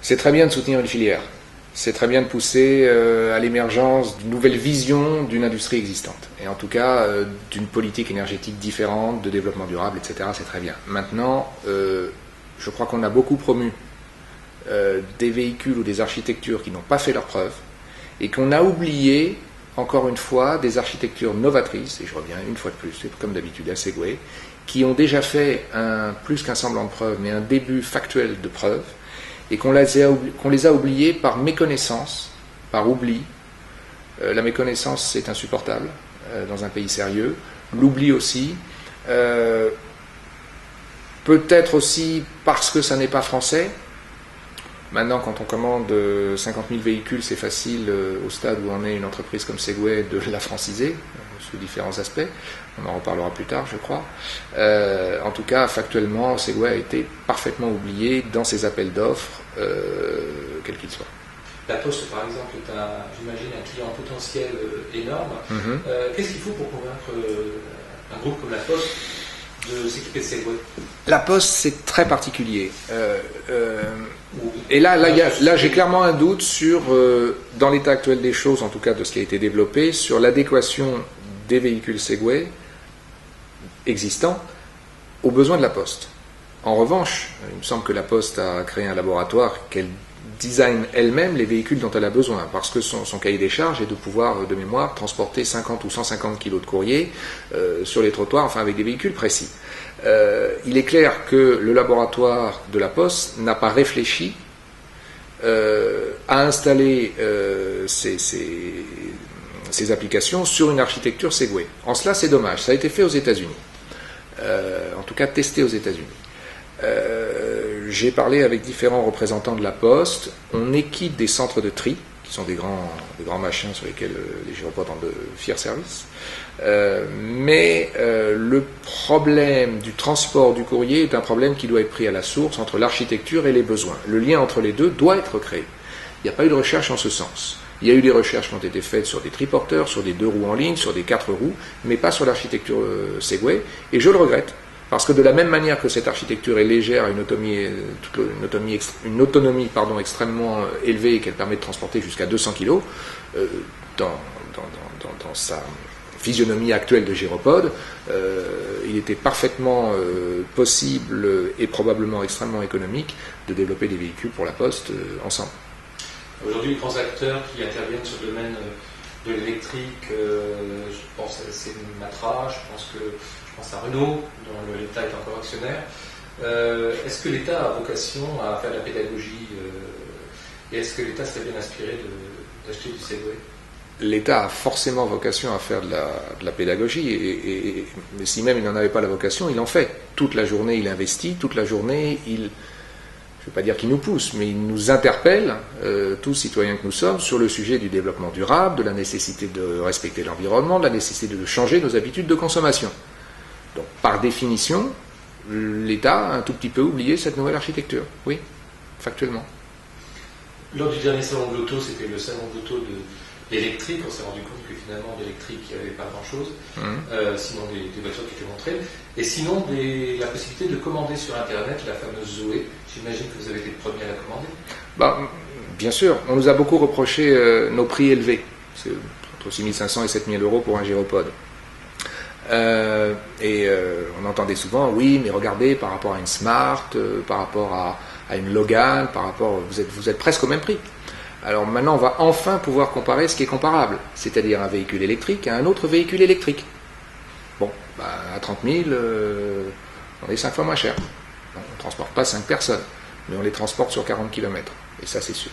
C'est très bien de soutenir une filière. C'est très bien de pousser à l'émergence d'une nouvelle vision d'une industrie existante. Et en tout cas, d'une politique énergétique différente, de développement durable, etc. C'est très bien. Maintenant, je crois qu'on a beaucoup promu des véhicules ou des architectures qui n'ont pas fait leurs preuves et qu'on a oublié, encore une fois, des architectures novatrices, et je reviens une fois de plus, c'est comme d'habitude à Segway, qui ont déjà fait plus qu'un semblant de preuve, mais un début factuel de preuve, et qu'on les a oubliés par méconnaissance, par oubli. La méconnaissance, c'est insupportable dans un pays sérieux. L'oubli aussi. Peut-être aussi parce que ça n'est pas français. Maintenant, quand on commande 50 000 véhicules, c'est facile, au stade où on est une entreprise comme Segway, de la franciser, sous différents aspects. On en reparlera plus tard, je crois. En tout cas, factuellement, Segway a été parfaitement oublié dans ses appels d'offres, quels qu'ils soient. La Poste, par exemple, est, j'imagine, un client potentiel énorme. Qu'est-ce qu'il faut pour convaincre un groupe comme la Poste de s'équiper de Segway? La Poste, c'est très particulier. Et là j'ai clairement un doute sur, dans l'état actuel des choses, en tout cas de ce qui a été développé, sur l'adéquation des véhicules Segway existants aux besoins de la Poste. En revanche, il me semble que la Poste a créé un laboratoire qu'elle design elle-même les véhicules dont elle a besoin, parce que son cahier des charges est de pouvoir, de mémoire, transporter 50 ou 150 kilos de courrier sur les trottoirs, enfin avec des véhicules précis. Il est clair que le laboratoire de la Poste n'a pas réfléchi à installer ces applications sur une architecture Segway. En cela, c'est dommage. Ça a été fait aux États-Unis. En tout cas, testé aux États-Unis. J'ai parlé avec différents représentants de la Poste. On équipe des centres de tri, qui sont des grands machins sur lesquels les gyropodes rendent de fiers services. Mais le problème du transport du courrier est un problème qui doit être pris à la source entre l'architecture et les besoins. Le lien entre les deux doit être créé. Il n'y a pas eu de recherche en ce sens. Il y a eu des recherches qui ont été faites sur des triporteurs, sur des 2 roues en ligne, sur des 4 roues, mais pas sur l'architecture Segway, et je le regrette. Parce que de la même manière que cette architecture est légère, une autonomie extrêmement élevée et qu'elle permet de transporter jusqu'à 200 kg, dans sa physionomie actuelle de gyropode, il était parfaitement possible et probablement extrêmement économique de développer des véhicules pour la Poste ensemble. Aujourd'hui, les grands acteurs qui interviennent sur le domaine de l'électrique, je pense à Matra, je pense à Renault, dont l'État est encore actionnaire. Est-ce que l'État a vocation à faire de la pédagogie et est-ce que l'État serait bien inspiré d'acheter du Segway? L'État a forcément vocation à faire de la pédagogie, mais si même il n'en avait pas la vocation, il en fait. Toute la journée, il investit, toute la journée, je ne vais pas dire qu'il nous pousse, mais il nous interpelle, tous citoyens que nous sommes, sur le sujet du développement durable, de la nécessité de respecter l'environnement, de la nécessité de changer nos habitudes de consommation. Donc, par définition, l'État a un tout petit peu oublié cette nouvelle architecture, oui, factuellement. Lors du dernier salon de l'auto, c'était le salon de l'auto de l'électrique, on s'est rendu compte que finalement d'électrique, il n'y avait pas grand-chose, sinon des voitures qui étaient montrées, et sinon la possibilité de commander sur Internet la fameuse Zoé. J'imagine que vous avez été le premier à la commander. Bien sûr, on nous a beaucoup reproché nos prix élevés, c'est entre 6 500 et 7 000 euros pour un gyropode. On entendait souvent, oui, mais regardez, par rapport à une Smart, par rapport à une Logan, vous êtes presque au même prix. Alors maintenant, on va enfin pouvoir comparer ce qui est comparable, c'est-à-dire un véhicule électrique à un autre véhicule électrique. Bon, à 30 000, on est 5 fois moins cher. On ne transporte pas 5 personnes, mais on les transporte sur 40 km, et ça c'est sûr.